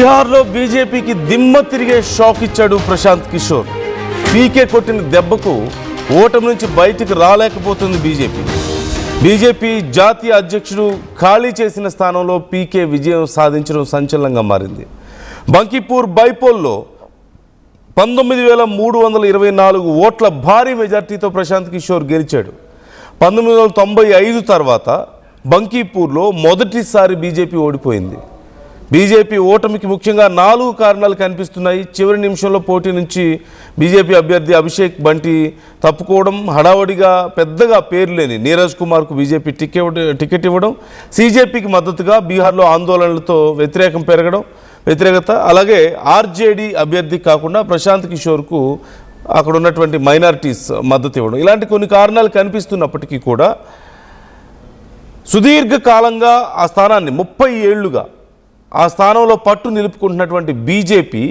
బీహార్లో బీజేపీకి దిమ్మ తిరిగే షాక్ ఇచ్చాడు ప్రశాంత్ కిషోర్. పీకే కొట్టిన దెబ్బకు ఓటమి నుంచి బయటికి రాలేకపోతుంది బీజేపీ జాతీయ అధ్యక్షుడు ఖాళీ చేసిన స్థానంలో పీకే విజయం సాధించడం సంచలనంగా మారింది. బంకీపూర్ బైపోల్లో 19,324 ఓట్ల భారీ మెజార్టీతో ప్రశాంత్ కిషోర్ గెలిచాడు. 1995 తర్వాత బంకీపూర్లో మొదటిసారి బీజేపీ ఓడిపోయింది. బీజేపీ ఓటమికి ముఖ్యంగా 4 కారణాలు కనిపిస్తున్నాయి. చివరి నిమిషంలో పోటీ నుంచి బీజేపీ అభ్యర్థి అభిషేక్ బంటి తప్పుకోవడం, హడావడిగా పెద్దగా పేరు లేని నీరజ్ కుమార్కు బీజేపీ టికెట్ ఇవ్వడం, సీజేపీకి మద్దతుగా బీహార్లో ఆందోళనలతో వ్యతిరేకత, అలాగే ఆర్జేడీ అభ్యర్థి కాకుండా ప్రశాంత్ కిషోర్కు అక్కడ ఉన్నటువంటి మైనారిటీస్ మద్దతు ఇవ్వడం, ఇలాంటి కొన్ని కారణాలు కనిపిస్తున్నప్పటికీ కూడా సుదీర్ఘకాలంగా ఆ స్థానాన్ని 30 ఏళ్లుగా ఆ స్థానంలో పట్టు నిలుపుకుంటున్నటువంటి బీజేపీ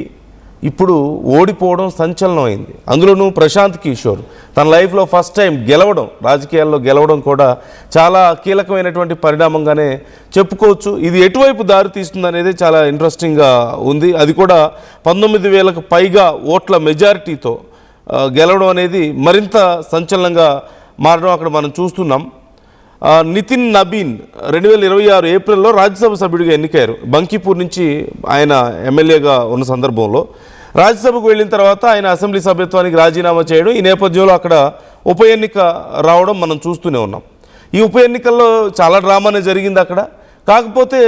ఇప్పుడు ఓడిపోవడం సంచలనం అయింది. అందులోనూ ప్రశాంత్ కిషోర్ తన లైఫ్లో ఫస్ట్ టైం రాజకీయాల్లో గెలవడం కూడా చాలా కీలకమైనటువంటి పరిణామంగానే చెప్పుకోవచ్చు. ఇది ఎటువైపు దారి తీస్తుంది అనేది చాలా ఇంట్రెస్టింగ్గా ఉంది. అది కూడా 19,000కు పైగా ఓట్ల మెజారిటీతో గెలవడం అనేది మరింత సంచలనంగా మారడం అక్కడ మనం చూస్తున్నాం. నితిన్ నబీన్ 2026 ఏప్రిల్లో రాజ్యసభ సభ్యుడిగా ఎన్నికయ్యారు. బంకీపూర్ నుంచి ఆయన ఎమ్మెల్యేగా ఉన్న సందర్భంలో రాజ్యసభకు వెళ్ళిన తర్వాత ఆయన అసెంబ్లీ సభ్యత్వానికి రాజీనామా చేయడం, ఈ నేపథ్యంలో అక్కడ ఉప ఎన్నిక రావడం మనం చూస్తూనే ఉన్నాం. ఈ ఉప ఎన్నికల్లో చాలా డ్రామానే జరిగింది అక్కడ. కాకపోతే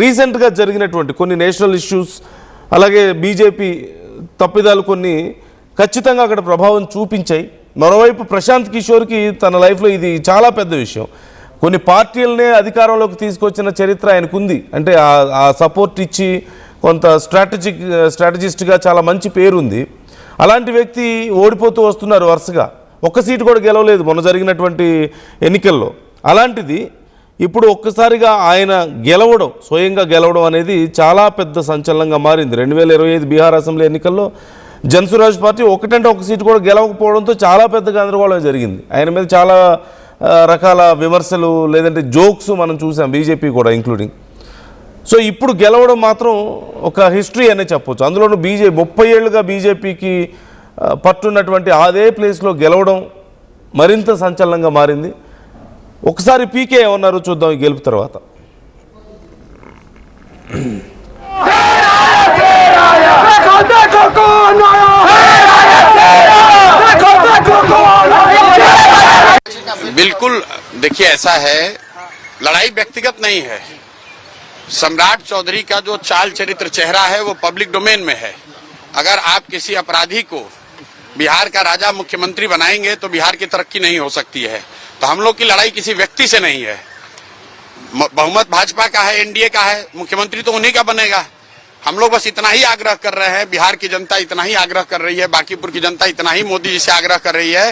రీసెంట్గా జరిగినటువంటి కొన్ని నేషనల్ ఇష్యూస్, అలాగే బీజేపీ తప్పిదాలు కొన్ని ఖచ్చితంగా అక్కడ ప్రభావం చూపించాయి. మరోవైపు ప్రశాంత్ కిషోర్కి తన లైఫ్లో ఇది చాలా పెద్ద విషయం. కొన్ని పార్టీలనే అధికారంలోకి తీసుకొచ్చిన చరిత్ర ఆయనకుంది. అంటే ఆ సపోర్ట్ ఇచ్చి కొంత స్ట్రాటజిస్ట్గా చాలా మంచి పేరుంది. అలాంటి వ్యక్తి ఓడిపోతూ వస్తున్నారు వరుసగా. ఒక్క సీటు కూడా గెలవలేదు మొన్న జరిగినటువంటి ఎన్నికల్లో. అలాంటిది ఇప్పుడు ఒక్కసారిగా ఆయన స్వయంగా గెలవడం అనేది చాలా పెద్ద సంచలనంగా మారింది. 2025 బీహార్ అసెంబ్లీ ఎన్నికల్లో జన్సురాజ్ పార్టీ ఒక సీటు కూడా గెలవకపోవడంతో చాలా పెద్ద గందరగోళం జరిగింది. ఆయన మీద చాలా రకాల విమర్శలు, లేదంటే జోక్స్ మనం చూసాం, బీజేపీ కూడా ఇంక్లూడింగ్. సో ఇప్పుడు గెలవడం మాత్రం ఒక హిస్టరీ అనే చెప్పొచ్చు. అందులోనూ 30 ఏళ్ళుగా బీజేపీకి పట్టున్నటువంటి అదే ప్లేస్లో గెలవడం మరింత సంచలనంగా మారింది. ఒకసారి పీకే ఏమన్నారో చూద్దాం ఈ గెలుపు తర్వాత. बिल्कुल, देखिए ऐसा है, लड़ाई व्यक्तिगत नहीं है। सम्राट चौधरी का जो चाल चरित्र चेहरा है वो पब्लिक डोमेन में है। अगर आप किसी अपराधी को बिहार का राजा मुख्यमंत्री बनाएंगे तो बिहार की तरक्की नहीं हो सकती है। तो हम लोग की लड़ाई किसी व्यक्ति से नहीं है। बहुमत भाजपा का है, एनडीए का है, मुख्यमंत्री तो उन्हीं का बनेगा। हम लोग बस इतना ही आग्रह कर रहे हैं, बिहार की जनता इतना ही आग्रह कर रही है, बांकीपुर की जनता इतना ही मोदी जी से आग्रह कर रही है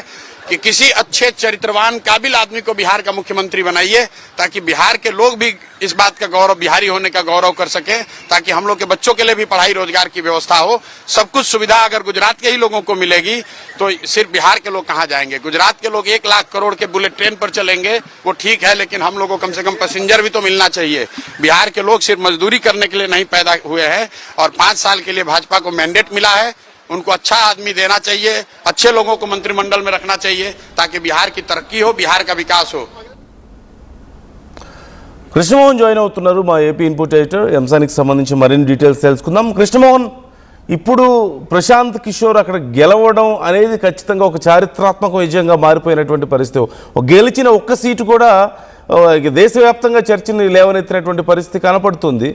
कि किसी अच्छे चरित्रवान काबिल आदमी को बिहार का मुख्यमंत्री बनाइए, ताकि बिहार के लोग भी इस बात का गौरव, बिहारी होने का गौरव कर सके, ताकि हम लोग के बच्चों के लिए भी पढ़ाई रोजगार की व्यवस्था हो। सब कुछ सुविधा अगर गुजरात के ही लोगों को मिलेगी तो सिर्फ बिहार के लोग कहाँ जाएंगे? गुजरात के लोग 1 लाख करोड़ के बुलेट ट्रेन पर चलेंगे, वो ठीक है, लेकिन हम लोग को कम से कम पैसेंजर भी तो मिलना चाहिए। बिहार के लोग सिर्फ मजदूरी करने के लिए नहीं पैदा हुए हैं, और 5 साल के लिए भाजपा को मैंडेट मिला है। उनको अच्छा आदमी देना चाहिए, अच्छे लोगों को मंत्रिमंडल में रखना चाहिए, ताकि बिहार की तरक्की हो, बिहार का विकास हो। కృష్ణమోహన్ జాయిన్ అవుతున్నారు, మా ఏపీ ఇన్పుట్ ఎడిటర్. అంశానికి సంబంధించి మరిన్ని డీటెయిల్స్ తెలుసుకుందాం. కృష్ణమోహన్, ఇప్పుడు ప్రశాంత్ కిషోర్ అక్కడ గెలవడం అనేది ఖచ్చితంగా ఒక చారిత్రాత్మక విజయంగా మారిపోయినటువంటి పరిస్థితి. గెలిచిన ఒక్క సీటు కూడా దేశవ్యాప్తంగా చర్చని లేవనెత్తినటువంటి పరిస్థితి కనపడుతుంది.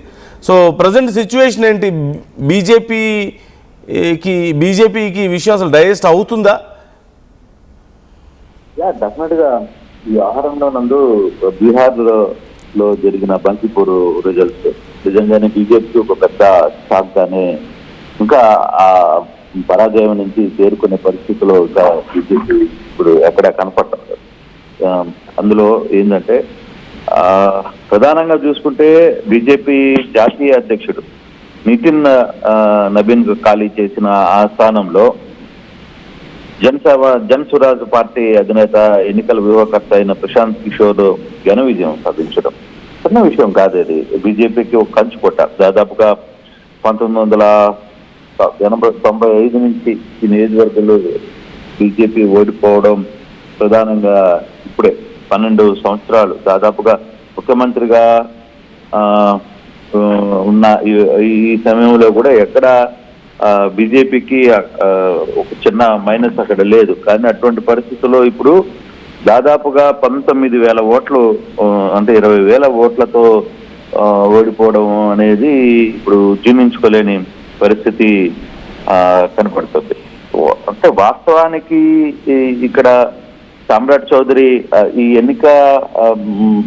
సో ప్రజెంట్ సిచ్యువేషన్ ఏంటి? బీజేపీకి ఈ విషయం అసలు డైజెస్ట్ అవుతుందా? డెఫినెట్గా ఈ వ్యవహారంలో నందు బీహార్లో జరిగిన బంకీపూర్ రిజల్ట్స్ నిజంగానే బీజేపీకి ఒక పెద్ద షాక్ గానే, ఇంకా ఆ పరాజయం నుంచి చేరుకునే పరిస్థితిలో ఇంకా బీజేపీ ఇప్పుడు ఎక్కడ కనపడటం లేదు. అందులో ఏంటంటే ప్రధానంగా చూసుకుంటే బీజేపీ జాతీయ అధ్యక్షుడు నితిన్ నబీన్ ఖాళీ చేసిన ఆ స్థానంలో జన్సురాజ్ పార్టీ అధినేత, ఎన్నికల వ్యూహకర్త అయిన ప్రశాంత్ కిషోర్ ఘన విజయం సాధించడం చిన్న విషయం కాదు. అది బీజేపీకి ఒక కంచుకోట. దాదాపుగా 1995 నుంచి ఈ నియోజకవర్గంలో బీజేపీ ఓడిపోవడం ప్రధానంగా ఇప్పుడే 12 సంవత్సరాలు దాదాపుగా ముఖ్యమంత్రిగా ఉన్న ఈ సమయంలో కూడా ఎక్కడ బీజేపీకి ఒక చిన్న మైనస్ అక్కడ లేదు. కానీ అటువంటి పరిస్థితుల్లో ఇప్పుడు దాదాపుగా 19,000 ఓట్లు, అంటే 20,000 ఓట్లతో ఓడిపోవడం అనేది ఇప్పుడు జీర్ణించుకోలేని పరిస్థితి కనపడుతుంది. అంటే వాస్తవానికి ఇక్కడ సామ్రాట్ చౌదరి ఈ ఎన్నిక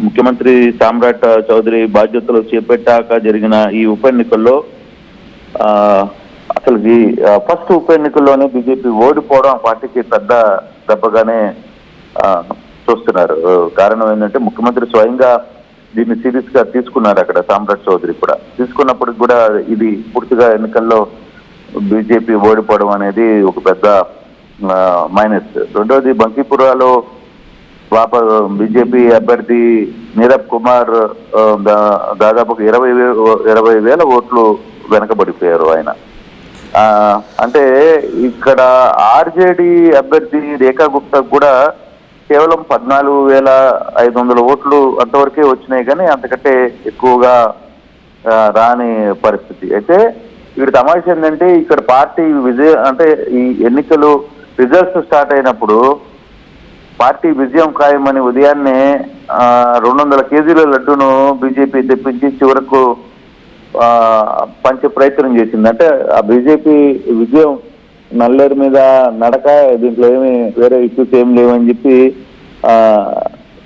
ముఖ్యమంత్రి సామ్రాట్ చౌదరి బాధ్యతలు చేపట్టాక జరిగిన ఈ ఉప ఎన్నికల్లో అసలు ఈ ఫస్ట్ ఉప ఎన్నికల్లోనే బీజేపీ ఓడిపోవడం పార్టీకి పెద్ద దెబ్బగానే చూస్తున్నారు. కారణం ఏంటంటే ముఖ్యమంత్రి స్వయంగా దీన్ని సీరియస్ గా తీసుకున్నారు. అక్కడ సామ్రాట్ చౌదరి కూడా తీసుకున్నప్పటికి కూడా ఇది పూర్తిగా ఎన్నికల్లో బీజేపీ ఓడిపోవడం అనేది ఒక పెద్ద మైనస్. రెండోది బంకీపురాలో బీజేపీ అభ్యర్థి నీరబ్ కుమార్ దాదాపు 20,000 ఓట్లు వెనకబడిపోయారు ఆయన. అంటే ఇక్కడ ఆర్జేడీ అభ్యర్థి రేఖా గుప్తా కూడా కేవలం 14,500 ఓట్లు అంతవరకే వచ్చినాయి, కానీ అంతకంటే ఎక్కువగా రాని పరిస్థితి. అయితే ఇక్కడ తమాషా ఏంటంటే ఇక్కడ పార్టీ అంటే ఈ ఎన్నికలు రిజల్ట్స్ స్టార్ట్ అయినప్పుడు పార్టీ విజయం ఖాయమని ఉదయాన్నే 200 కేజీల లడ్డూను బీజేపీ తెప్పించి చివరకు పంచే ప్రయత్నం చేసింది. అంటే ఆ బీజేపీ విజయం నల్లేరు మీద నడక, దీంట్లో ఏమి వేరే ఇష్యూస్ ఏం లేవని చెప్పి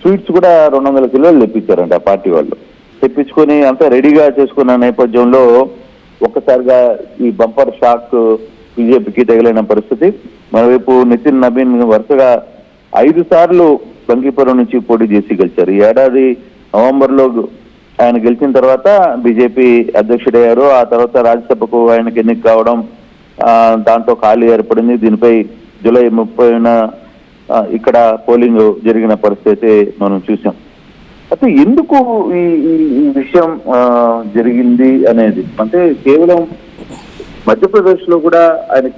స్వీట్స్ కూడా 200 కిలోలు తెప్పించారంట ఆ పార్టీ వాళ్ళు. తెప్పించుకొని అంతా రెడీగా చేసుకున్న నేపథ్యంలో ఒక్కసారిగా ఈ బంపర్ షాక్ బీజేపీకి తగిలిన పరిస్థితి. మరోవైపు నితిన్ నబీన్ వరుసగా 5 సార్లు బంకీపురం నుంచి పోటీ చేసి గెలిచారు. ఈ ఏడాది నవంబర్లో ఆయన గెలిచిన తర్వాత బీజేపీ అధ్యక్షుడయ్యారు. ఆ తర్వాత రాజ్యసభకు ఆయనకు ఎన్నిక కావడం, దాంతో ఖాళీ ఏర్పడింది. దీనిపై జూలై 30న ఇక్కడ పోలింగ్ జరిగిన పరిస్థితి మనం చూసాం. అయితే ఎందుకు ఈ విషయం జరిగింది అనేది అంటే కేవలం మధ్యప్రదేశ్ లో కూడా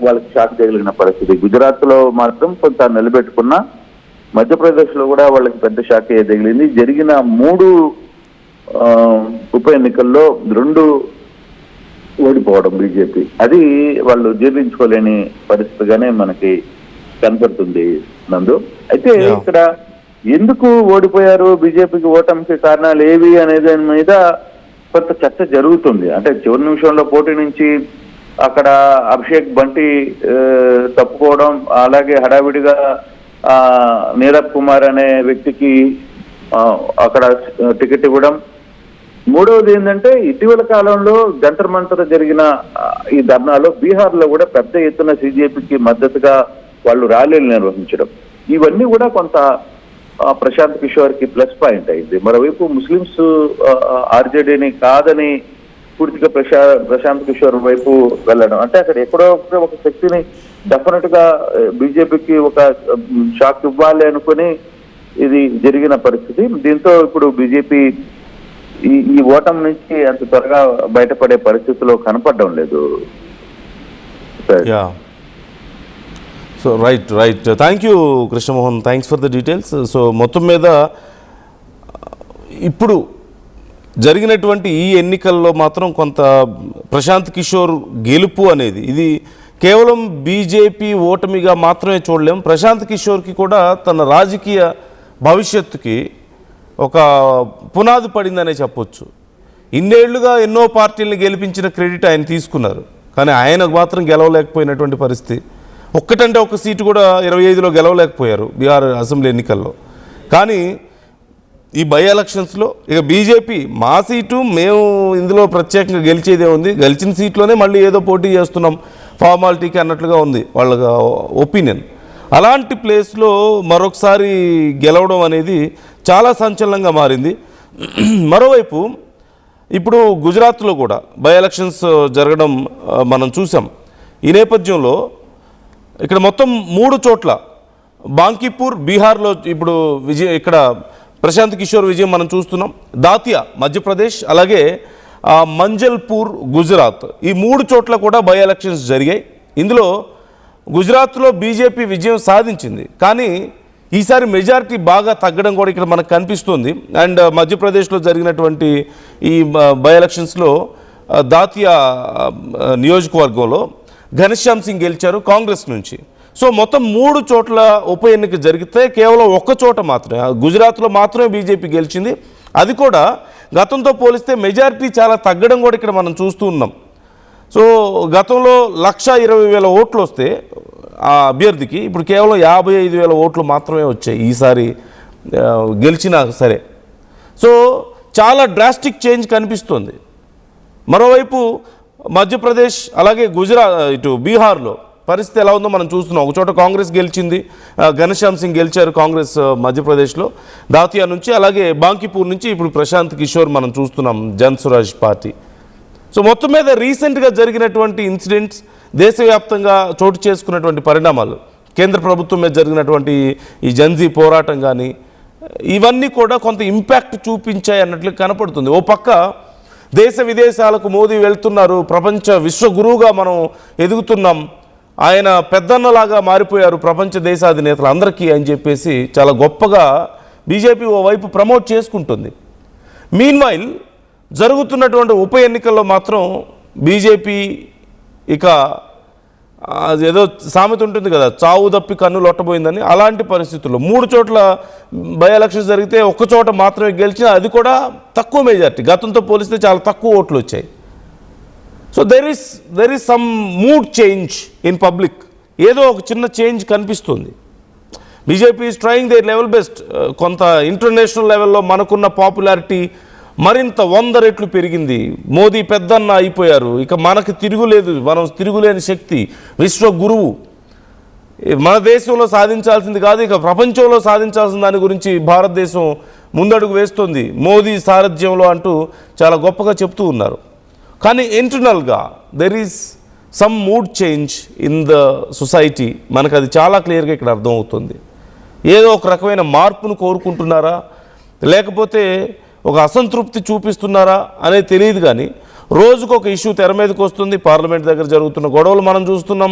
వాళ్ళకి షాక్ తగిలిన పరిస్థితి. గుజరాత్ లో మాత్రం కొంత నిలబెట్టుకున్న, మధ్యప్రదేశ్ లో కూడా వాళ్ళకి పెద్ద షాక్ తగిలింది. జరిగిన 3 ఉప ఎన్నికల్లో 2 ఓడిపోవడం బీజేపీ, అది వాళ్ళు జీర్ణించుకోలేని పరిస్థితిగానే మనకి కనపడుతుంది నందు. అయితే ఇక్కడ ఎందుకు ఓడిపోయారు, బీజేపీకి ఓటమికి కారణాలు ఏవి అనే దాని మీద కొంత చర్చ జరుగుతుంది. అంటే చివరి నిమిషంలో పోటీ నుంచి అక్కడ అభిషేక్ బంటి తప్పుకోవడం, అలాగే హడావిడిగా నీరబ్ కుమార్ అనే వ్యక్తికి అక్కడ టికెట్ ఇవ్వడం. మూడవది ఏంటంటే ఇటీవల కాలంలో జంతర్ మంతర్ జరిగిన ఈ ధర్నాలో బీహార్ లో కూడా పెద్ద ఎత్తున బీజేపీకి మద్దతుగా వాళ్ళు ర్యాలీలు నిర్వహించడం, ఇవన్నీ కూడా కొంత ప్రశాంత్ కిషోర్ కి ప్లస్ పాయింట్ అయింది. మరోవైపు ముస్లింస్ ఆర్జేడీని కాదని పూర్తిగా ప్రశాంత్ కిషోర్ వైపు వెళ్ళడం, అంటే అక్కడ ఎక్కడో ఒక శక్తిని డెఫినెట్ గా బీజేపీకి ఒక షాక్ ఇవ్వాలి అనుకుని ఇది జరిగిన పరిస్థితి. దీంతో ఇప్పుడు బీజేపీ ఈ ఓటమి నుంచి అంత త్వరగా బయటపడే పరిస్థితిలో కనపడడం లేదు. So right thank you Krishnamohan, thanks for the details. So మొత్తం మీద ఇప్పుడు జరిగినటువంటి ఈ ఎన్నికల్లో మాత్రం కొంత ప్రశాంత్ కిషోర్ గెలుపు అనేది ఇది కేవలం బీజేపీ ఓటమిగా మాత్రమే చూడలేం. ప్రశాంత్ కిషోర్కి కూడా తన రాజకీయ భవిష్యత్తుకి ఒక పునాది పడిందనే చెప్పొచ్చు. ఇన్నేళ్లుగా ఎన్నో పార్టీలను గెలిపించిన క్రెడిట్ ఆయన తీసుకున్నారు, కానీ ఆయనకు మాత్రం గెలవలేకపోయినటువంటి పరిస్థితి. ఒక్కటంటే ఒక సీటు కూడా 25లో గెలవలేకపోయారు బీహార్ అసెంబ్లీ ఎన్నికల్లో. కానీ ఈ బై ఎలక్షన్స్లో ఇక బీజేపీ మా సీటు మేము ఇందులో ప్రత్యేకంగా గెలిచేదే ఉంది, గెలిచిన సీట్లోనే మళ్ళీ ఏదో పోటీ చేస్తున్నాం ఫార్మాలిటీకి అన్నట్లుగా ఉంది వాళ్ళ ఒపీనియన్. అలాంటి ప్లేస్లో మరొకసారి గెలవడం అనేది చాలా సంచలనంగా మారింది. మరోవైపు ఇప్పుడు గుజరాత్లో కూడా బై ఎలక్షన్స్ జరగడం మనం చూసాం. ఈ నేపథ్యంలో ఇక్కడ మొత్తం 3 చోట్ల బాంకీపూర్ బీహార్లో ఇప్పుడు ఇక్కడ ప్రశాంత్ కిషోర్ విజయం మనం చూస్తున్నాం. దాతియా మధ్యప్రదేశ్, అలాగే మంజల్పూర్, గుజరాత్ ఈ 3 చోట్ల కూడా బై ఎలక్షన్స్ జరిగాయి. ఇందులో గుజరాత్లో బీజేపీ విజయం సాధించింది, కానీ ఈసారి మెజారిటీ బాగా తగ్గడం కూడా ఇక్కడ మనకు కనిపిస్తుంది. అండ్ మధ్యప్రదేశ్లో జరిగినటువంటి ఈ బై ఎలక్షన్స్లో దాతియా నియోజకవర్గంలో ఘనశ్యామ్ సింగ్ గెలిచారు కాంగ్రెస్ నుంచి. సో మొత్తం 3 చోట్ల ఉప ఎన్నిక జరిగితే కేవలం 1 చోట మాత్రమే, గుజరాత్లో మాత్రమే బీజేపీ గెలిచింది. అది కూడా గతంతో పోలిస్తే మెజారిటీ చాలా తగ్గడం కూడా ఇక్కడ మనం చూస్తూ ఉన్నాం. సో గతంలో 1,20,000 ఓట్లు వస్తే ఆ అభ్యర్థికి ఇప్పుడు కేవలం 55,000 ఓట్లు మాత్రమే వచ్చాయి ఈసారి గెలిచినా సరే. సో చాలా డ్రాస్టిక్ చేంజ్ కనిపిస్తుంది. మరోవైపు మధ్యప్రదేశ్ అలాగే ఇటు బీహార్లో పరిస్థితి ఎలా ఉందో మనం చూస్తున్నాం. ఒక చోట కాంగ్రెస్ గెలిచింది, ఘనశ్యామ్ సింగ్ గెలిచారు కాంగ్రెస్ మధ్యప్రదేశ్లో దాతియా నుంచి, అలాగే బాంకీపూర్ నుంచి ఇప్పుడు ప్రశాంత్ కిషోర్ మనం చూస్తున్నాం జన్ స్వరాజ్ పార్టీ. సో మొత్తం మీద రీసెంట్గా జరిగినటువంటి ఇన్సిడెంట్స్, దేశవ్యాప్తంగా చోటు చేసుకున్నటువంటి పరిణామాలు, కేంద్ర ప్రభుత్వం మీద జరిగినటువంటి ఈ జన్జీ పోరాటం కానీ ఇవన్నీ కూడా కొంత ఇంపాక్ట్ చూపించాయి అన్నట్లు కనపడుతుంది. ఓ పక్క దేశ విదేశాలకు మోదీ వెళ్తున్నారు, ప్రపంచ విశ్వగురువుగా మనం ఎదుగుతున్నాం, ఆయన పెద్దన్నలాగా మారిపోయారు ప్రపంచ దేశాధినేతలు అందరికీ అని చెప్పేసి చాలా గొప్పగా బీజేపీ ఓవైపు ప్రమోట్ చేసుకుంటుంది. మీన్వైల్ జరుగుతున్నటువంటి ఉప ఎన్నికల్లో మాత్రం బీజేపీ ఇక ఏదో సామెత ఉంటుంది కదా, చావు తప్పి కన్ను లొట్టబోయిందని, అలాంటి పరిస్థితుల్లో 3 చోట్ల బై ఎలక్షన్స్ జరిగితే 1 చోట మాత్రమే గెలిచిన, అది కూడా తక్కువ మెజార్టీ, గతంతో పోలిస్తే చాలా తక్కువ ఓట్లు వచ్చాయి. So there is some mood change in public, ఏదో ఒక చిన్న చేంజ్ కనిపిస్తుంది. BJP is trying their level best. కొంత ఇంటర్నేషనల్ లెవెల్లో మనకున్న పాపులారిటీ మరింత 100 రెట్లు పెరిగింది, మోదీ పెద్దన్న అయిపోయారు, ఇక మనకు తిరుగులేదు, మనం తిరుగులేని శక్తి, విశ్వ గురువు, మన దేశంలో సాధించాల్సింది కాదు ఇక ప్రపంచంలో సాధించాల్సిన దాని గురించి భారతదేశం ముందడుగు వేస్తుంది మోదీ సారథ్యంలో అంటూ చాలా గొప్పగా చెప్తూ ఉన్నారు. కానీ ఇంటర్నల్గా there is some mood change in the society, మనకు అది చాలా క్లియర్గా ఇక్కడ అర్థమవుతుంది. ఏదో ఒక రకమైన మార్పును కోరుకుంటున్నారా, లేకపోతే ఒక అసంతృప్తి చూపిస్తున్నారా అనేది తెలియదు. కానీ రోజుకు ఒక ఇష్యూ తెర మీదకి వస్తుంది. పార్లమెంట్ దగ్గర జరుగుతున్న గొడవలు మనం చూస్తున్నాం,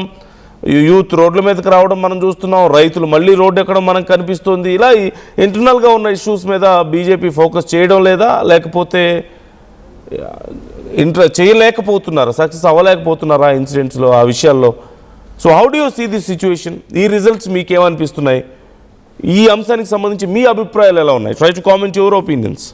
యూత్ రోడ్ల మీదకి రావడం మనం చూస్తున్నాం, రైతులు మళ్ళీ రోడ్డు ఎక్కడం మనకు కనిపిస్తుంది. ఇలా ఇంటర్నల్గా ఉన్న ఇష్యూస్ మీద బీజేపీ ఫోకస్ చేయడం లేదా, లేకపోతే చేయలేకపోతున్నారా, సక్సెస్ అవ్వలేకపోతున్నారా ఇన్సిడెంట్స్లో, ఆ విషయాల్లో. So how do you see this situation? ఈ రిజల్ట్స్ మీకేమనిపిస్తున్నాయి? ఈ అంశానికి సంబంధించి మీ అభిప్రాయాలు ఎలా ఉన్నాయి? Try to comment your opinions.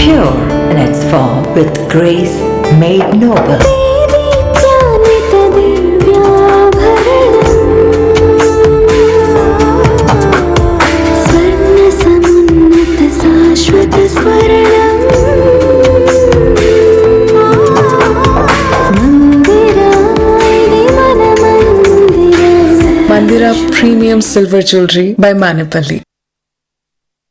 Pure in its form with grace made noble. Mandira Premium Silver Jewelry by Manipali.